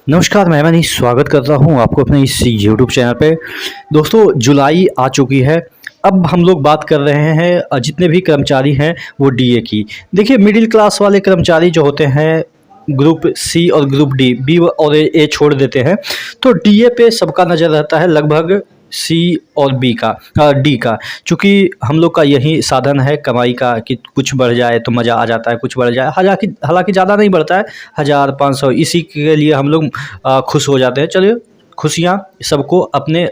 नमस्कार, मैं मनीष स्वागत करता हूं आपको अपने इस यूट्यूब चैनल पे। दोस्तों, जुलाई आ चुकी है। अब हम लोग बात कर रहे हैं जितने भी कर्मचारी हैं वो डीए की। देखिए, मिडिल क्लास वाले कर्मचारी जो होते हैं ग्रुप सी और ग्रुप डी, बी और ए छोड़ देते हैं, तो डीए पे सबका नज़र रहता है, लगभग सी और बी का डी का। चूँकि हम लोग का यही साधन है कमाई का कि कुछ बढ़ जाए तो मज़ा आ जाता है, कुछ बढ़ जाए, हालांकि ज़्यादा नहीं बढ़ता है, 1000-500 इसी के लिए हम लोग खुश हो जाते हैं। चलिए, खुशियाँ सबको अपने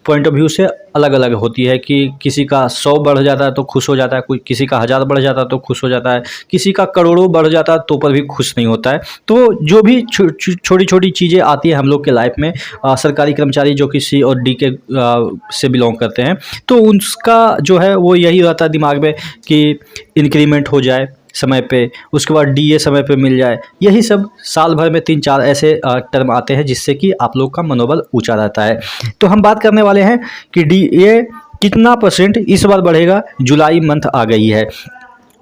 पॉइंट ऑफ व्यू से अलग अलग होती है कि किसी का 100 बढ़ जाता है तो खुश हो जाता है, कोई किसी का 1000 बढ़ जाता है तो खुश हो जाता है, किसी का करोड़ों बढ़ जाता है तो पर भी खुश नहीं होता है। तो जो भी छोटी छोटी चीज़ें आती है हम लोग के लाइफ में, सरकारी कर्मचारी जो कि सी और डी के से बिलोंग करते हैं, तो उसका जो है वो यही रहता है दिमाग में कि इंक्रीमेंट हो जाए समय पे, उसके बाद डीए समय पे मिल जाए। यही सब साल भर में 3-4 ऐसे टर्म आते हैं जिससे कि आप लोग का मनोबल ऊंचा रहता है। तो हम बात करने वाले हैं कि डीए कितना परसेंट इस बार बढ़ेगा। जुलाई मंथ आ गई है,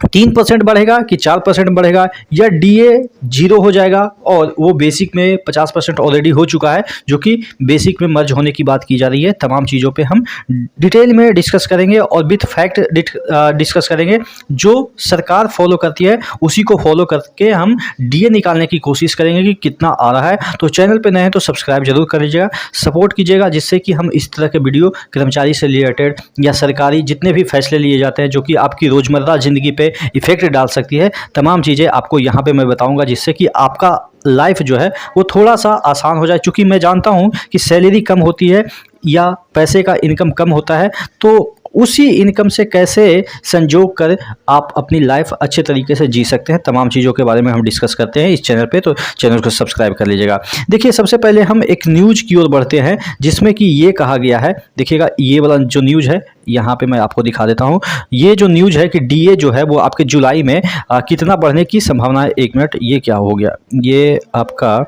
3% बढ़ेगा कि 4% बढ़ेगा, या डीए 0 हो जाएगा और वो बेसिक में 50% ऑलरेडी हो चुका है, जो कि बेसिक में मर्ज होने की बात की जा रही है। तमाम चीज़ों पे हम डिटेल में डिस्कस करेंगे और विथ फैक्ट डिस्कस करेंगे। जो सरकार फॉलो करती है उसी को फॉलो करके हम डीए निकालने की कोशिश करेंगे कि कितना आ रहा है। तो चैनल पे नए हैं तो सब्सक्राइब जरूर कर लीजिएगा, सपोर्ट कीजिएगा, जिससे कि हम इस तरह के वीडियो कर्मचारी से रिलेटेड या सरकारी जितने भी फैसले लिए जाते हैं जो कि आपकी रोज़मर्रा ज़िंदगी पे इफेक्ट डाल सकती है, तमाम चीज़ें आपको यहाँ पे मैं बताऊंगा, जिससे कि आपका लाइफ जो है वो थोड़ा सा आसान हो जाए। क्योंकि मैं जानता हूँ कि सैलरी कम होती है या पैसे का इनकम कम होता है, तो उसी इनकम से कैसे संजोग कर आप अपनी लाइफ अच्छे तरीके से जी सकते हैं, तमाम चीज़ों के बारे में हम डिस्कस करते हैं इस चैनल पे। तो चैनल को सब्सक्राइब कर लीजिएगा। देखिए, सबसे पहले हम एक न्यूज़ की ओर बढ़ते हैं जिसमें कि ये कहा गया है। देखिएगा, ये वाला जो न्यूज़ है यहाँ पे मैं आपको दिखा देता हूँ। ये जो न्यूज़ है कि डीए जो है वो आपके जुलाई में कितना बढ़ने की संभावना है। एक मिनट, ये क्या हो गया, ये आपका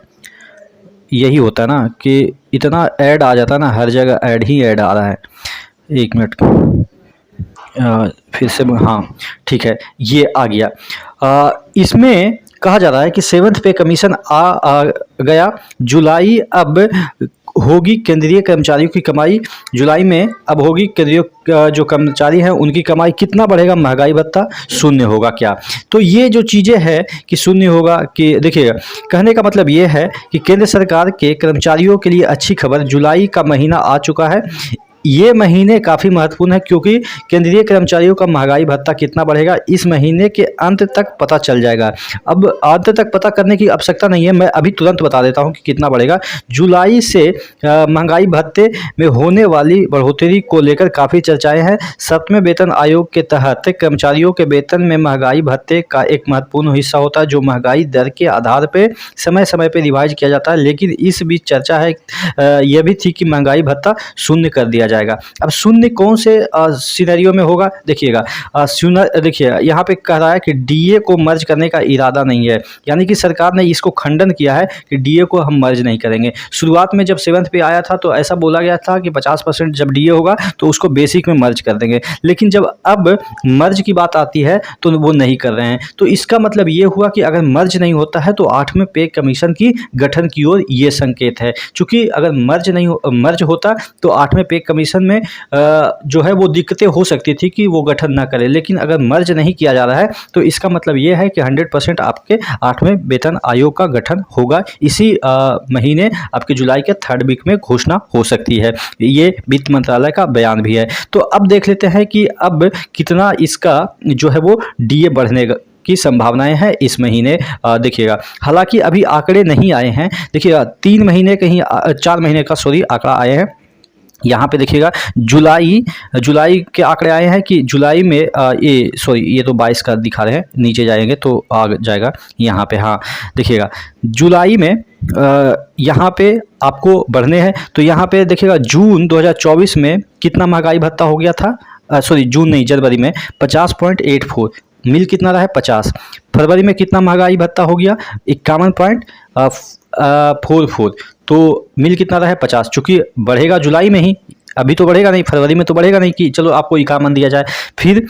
यही होता है ना कि इतना ऐड आ जाता है ना, हर जगह ऐड ही ऐड आ रहा है। एक मिनट, फिर से, हाँ ठीक है, ये आ गया। इसमें कहा जा रहा है कि 7th पे कमीशन आ गया। जुलाई अब होगी केंद्रीय कर्मचारियों की कमाई। जुलाई में अब होगी केंद्रीय जो कर्मचारी हैं उनकी कमाई। कितना बढ़ेगा महंगाई भत्ता? शून्य होगा क्या? तो ये जो चीज़ें हैं कि शून्य होगा कि, देखिएगा, कहने का मतलब ये है कि केंद्र सरकार के कर्मचारियों के लिए अच्छी खबर, जुलाई का महीना आ चुका है। ये महीने काफ़ी महत्वपूर्ण है क्योंकि केंद्रीय कर्मचारियों का महंगाई भत्ता कितना बढ़ेगा इस महीने के अंत तक पता चल जाएगा। अब अंत तक पता करने की आवश्यकता नहीं है, मैं अभी तुरंत बता देता हूं कि कितना बढ़ेगा। जुलाई से महंगाई भत्ते में होने वाली बढ़ोतरी को लेकर काफ़ी चर्चाएं हैं। 7वें वेतन आयोग के तहत कर्मचारियों के वेतन में महंगाई भत्ते का एक महत्वपूर्ण हिस्सा होता है, जो महंगाई दर के आधार पर समय समय पर रिवाइज किया जाता है। लेकिन इस बीच चर्चा है यह भी थी कि महंगाई भत्ता शून्य कर दिया जाएगा। अब शून्य कौन से सिनेरियो में होगा? देखिएगा, देखिए यहाँ पे कह रहा है कि डीए को मर्ज करने का इरादा नहीं है, यानी कि सरकार ने इसको खंडन किया है कि डीए को हम मर्ज नहीं करेंगे। शुरुआत में जब 7th पे आया था तो ऐसा बोला गया था कि 50% जब डीए होगा तो उसको बेसिक में मर्ज कर देंगे, लेकिन जब अब मर्ज की बात आती है तो वो नहीं कर रहे हैं। तो इसका मतलब ये हुआ कि अगर मर्ज नहीं होता है तो 8वें पे कमीशन की गठन की ओर ये संकेत है। चूंकि अगर मर्ज होता तो 8वें पे कमीशन में जो है वो दिक्कतें हो सकती थी कि वो गठन ना करे, लेकिन अगर मर्ज नहीं किया जा रहा है तो इसका मतलब ये है कि 100% आपके 8वें वेतन आयोग का गठन होगा। इसी महीने आपके जुलाई के 3rd वीक में घोषणा हो सकती है। ये वित्त मंत्रालय का बयान भी है। तो अब देख लेते हैं कि अब कितना इसका जो है वो डीए बढ़ने की संभावनाएं हैं इस महीने। देखिएगा, हालांकि अभी आंकड़े नहीं आए हैं। देखिएगा, 3 महीने कहीं 4 महीने का आंकड़ा आए हैं। यहाँ पे देखिएगा, जुलाई के आंकड़े आए हैं कि जुलाई में ये तो 22 का दिखा रहे हैं, नीचे जाएंगे तो आ जाएगा यहाँ पे। हाँ देखिएगा, जुलाई में यहाँ पे आपको बढ़ने हैं। तो यहाँ पे देखिएगा, जून 2024 में कितना महंगाई भत्ता हो गया था, जून नहीं, जनवरी में 50.84, मिल कितना रहा है 50। फरवरी में कितना महंगाई भत्ता हो गया 51.44, तो मिल कितना रहा है 50। चूँकि बढ़ेगा जुलाई में ही, अभी तो बढ़ेगा नहीं, फरवरी में तो बढ़ेगा नहीं कि चलो आपको इकामन दिया जाए। फिर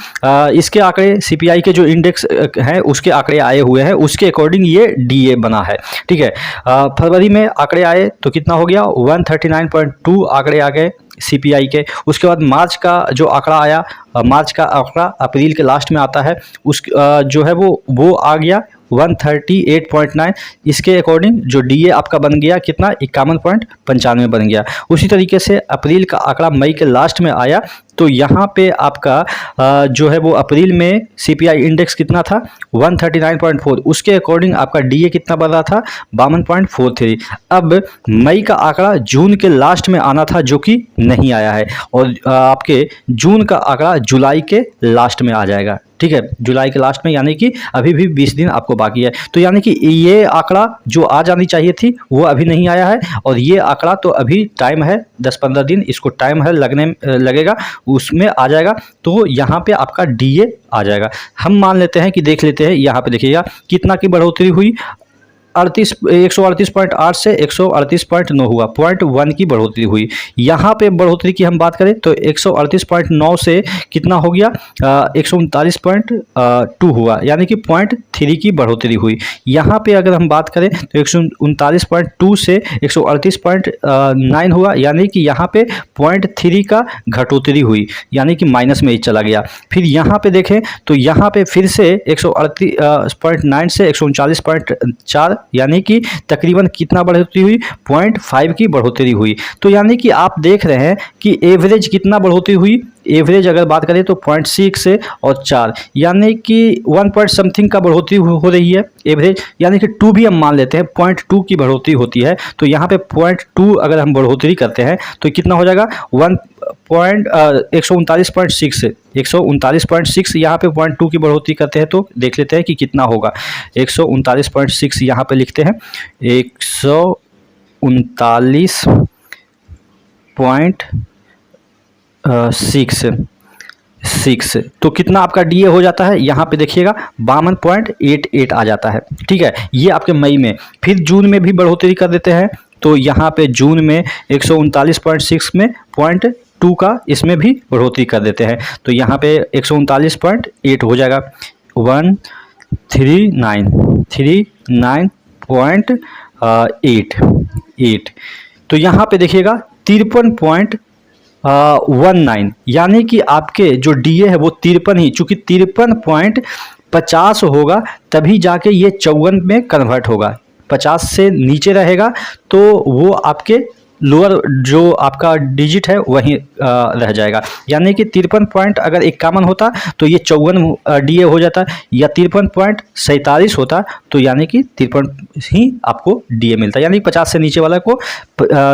इसके आंकड़े सीपीआई के जो इंडेक्स हैं उसके आंकड़े आए हुए हैं, उसके अकॉर्डिंग ये डीए बना है। ठीक है, फरवरी में आंकड़े आए तो कितना हो गया, 139.2 आंकड़े आ गए सीपीआई के। उसके बाद मार्च का जो आंकड़ा आया, मार्च का आंकड़ा अप्रैल के लास्ट में आता है, उस जो है वो आ गया 138.9। इसके अकॉर्डिंग जो डीए आपका बन गया कितना, 51.95 बन गया। उसी तरीके से अप्रैल का आंकड़ा मई के लास्ट में आया, तो यहाँ पे आपका जो है वो अप्रैल में सीपीआई इंडेक्स कितना था, 139.4। उसके अकॉर्डिंग आपका डीए कितना बन रहा था, 52.43। अब मई का आंकड़ा जून के लास्ट में आना था जो कि नहीं आया है, और आपके जून का आंकड़ा जुलाई के लास्ट में आ जाएगा। ठीक है, जुलाई के लास्ट में, यानी कि अभी भी 20 दिन आपको बाकी है। तो यानी कि ये आंकड़ा जो आ जानी चाहिए थी वो अभी नहीं आया है, और ये आंकड़ा तो अभी टाइम है 10-15 दिन, इसको टाइम है लगेगा, उसमें आ जाएगा। तो यहाँ पे आपका डीए आ जाएगा। हम मान लेते हैं कि देख लेते हैं, यहाँ पे देखिएगा कितना की बढ़ोतरी हुई, 138.8 से 138.9 हुआ, 0.1 की बढ़ोतरी हुई। यहाँ पे बढ़ोतरी की हम बात करें तो 138.9 से कितना हो गया, 139.2 हुआ, यानी कि 0.3 की बढ़ोतरी हुई। यहाँ पे अगर हम बात करें तो 139.2 से 138.9 हुआ, यानी कि यहाँ पे 0.3 का घटोतरी हुई, यानी कि माइनस में ही चला गया। फिर यहाँ पे देखें तो यहाँ पे फिर से 138.9 से 139.4, यानी कि तकरीबन कितना बढ़ोतरी हुई, 0.5 की बढ़ोतरी हुई। तो यानी कि आप देख रहे हैं कि एवरेज कितना बढ़ोतरी हुई, एवरेज अगर बात करें तो 0.6 से और 4, यानी कि 1 पॉइंट समथिंग का बढ़ोतरी हो रही है एवरेज, यानी कि 2 भी हम मान लेते हैं, 0.2 की बढ़ोतरी होती है। तो यहाँ पे 0.2 अगर हम बढ़ोतरी करते हैं तो कितना हो जाएगा, 139.6 से 139.6, यहाँ पे 0.2 की बढ़ोतरी करते हैं तो देख लेते हैं कि कितना होगा। 139.6 यहाँ पे लिखते हैं, 139.6 तो कितना आपका डीए हो जाता है, यहाँ पे देखिएगा 52.88 आ जाता है। ठीक है, ये आपके मई में। फिर जून में भी बढ़ोतरी कर देते हैं, तो यहाँ पे जून में 139.6 में 0.2 का इसमें भी बढ़ोतरी कर देते हैं, तो यहाँ पे 139.8 हो जाएगा, 139.8। तो यहाँ पे देखिएगा 53.19, यानी कि आपके जो डीए है वो 53 ही, चूँकि 53.50 होगा तभी जाके ये 54 में कन्वर्ट होगा। 50 से नीचे रहेगा तो वो आपके लोअर जो आपका डिजिट है वहीं रह जाएगा, यानी कि 53 पॉइंट अगर 51 होता तो ये 54 डीए हो जाता, या 53.47 होता तो यानी कि 53 ही आपको डीए मिलता, यानी 50 से नीचे वाला को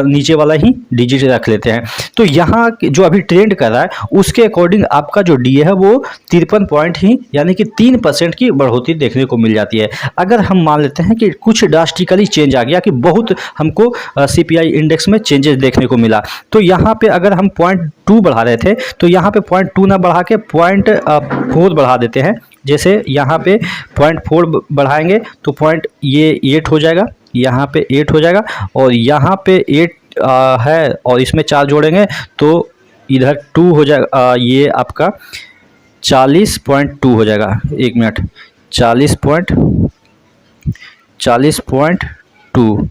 नीचे वाला ही डिजिट रख लेते हैं। तो यहाँ जो अभी ट्रेंड कर रहा है उसके अकॉर्डिंग आपका जो डीए है वो 53 पॉइंट ही, यानी कि 3% की बढ़ोतरी देखने को मिल जाती है। अगर हम मान लेते हैं कि कुछ ड्रास्टिकली चेंज आ गया, कि बहुत हमको सीपीआई इंडेक्स में चेंजेस देखने को मिला, तो यहाँ पे अगर हम 0.2 बढ़ा रहे थे तो यहाँ पे 0.2 ना बढ़ा के 0.4 बढ़ा देते हैं। जैसे यहाँ पे 0.4 बढ़ाएंगे तो ये 8 हो जाएगा, यहाँ पे 8 हो जाएगा, और यहाँ पे 8 है और इसमें 4 जोड़ेंगे तो इधर 2 हो जाएगा, ये आपका 40.2 हो जाएगा। 1 मिनट, 40.2।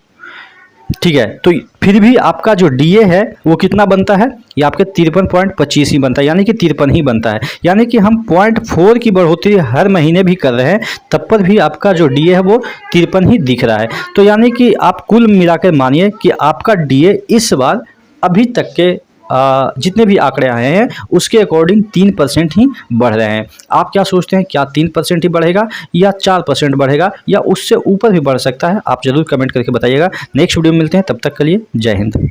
ठीक है, तो फिर भी आपका जो डीए है वो कितना बनता है, ये आपके 53.25 ही बनता है, यानी कि 53 ही बनता है। यानी कि हम 0.4 की बढ़ोतरी हर महीने भी कर रहे हैं तब पर भी आपका जो डीए है वो 53 ही दिख रहा है। तो यानी कि आप कुल मिलाकर मानिए कि आपका डीए इस बार अभी तक के जितने भी आंकड़े आए हैं उसके अकॉर्डिंग 3% ही बढ़ रहे हैं। आप क्या सोचते हैं, क्या 3% ही बढ़ेगा या 4% बढ़ेगा या उससे ऊपर भी बढ़ सकता है? आप ज़रूर कमेंट करके बताइएगा। नेक्स्ट वीडियो में मिलते हैं, तब तक के लिए जय हिंद।